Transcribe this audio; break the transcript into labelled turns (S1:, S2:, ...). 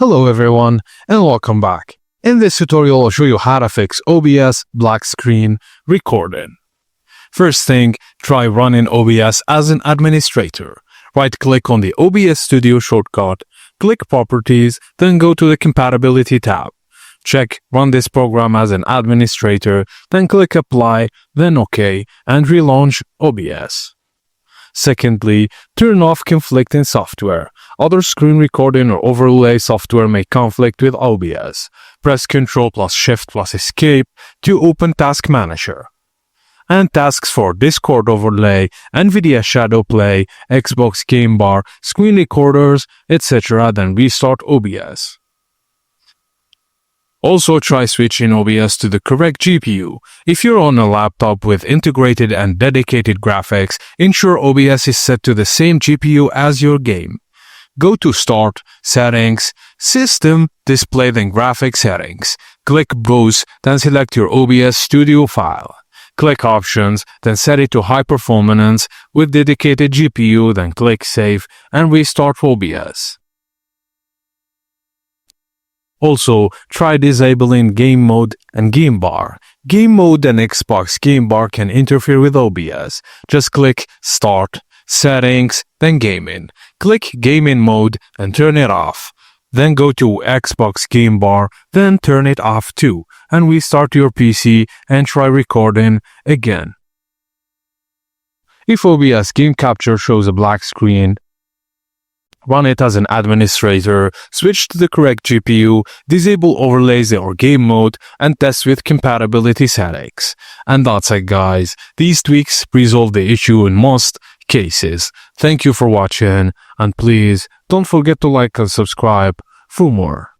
S1: Hello everyone and welcome back. In this tutorial I'll show you how to fix OBS black screen recording. First thing, try running OBS as an administrator. Right click on the OBS Studio shortcut, click Properties, then go to the Compatibility tab. Check Run this program as an administrator, then click Apply, then OK, and relaunch OBS. Secondly, turn off conflicting software. Other screen recording or overlay software may conflict with OBS. Press Ctrl plus Shift plus Escape to open Task Manager. And tasks for Discord overlay, NVIDIA Shadow Play, Xbox Game Bar, screen recorders, etc. Then restart OBS. Also try switching OBS to the correct GPU. If you're on a laptop with integrated and dedicated graphics, ensure OBS is set to the same GPU as your game. Go to Start, Settings, System, Display then Graphics Settings. Click Browse, then select your OBS Studio file. Click Options, then set it to High Performance with dedicated GPU, then click Save and restart OBS. Also, try disabling Game Mode and Game Bar. Game Mode and Xbox Game Bar can interfere with OBS. Just click Start, Settings, then Gaming. Click Gaming Mode and turn it off. Then go to Xbox Game Bar, then turn it off too, and restart your PC and try recording again. If OBS Game Capture shows a black screen, run it as an administrator, switch to the correct GPU, disable overlays or game mode, and test with compatibility settings. And that's it guys, these tweaks resolve the issue in most cases. Thank you for watching, and please don't forget to like and subscribe for more.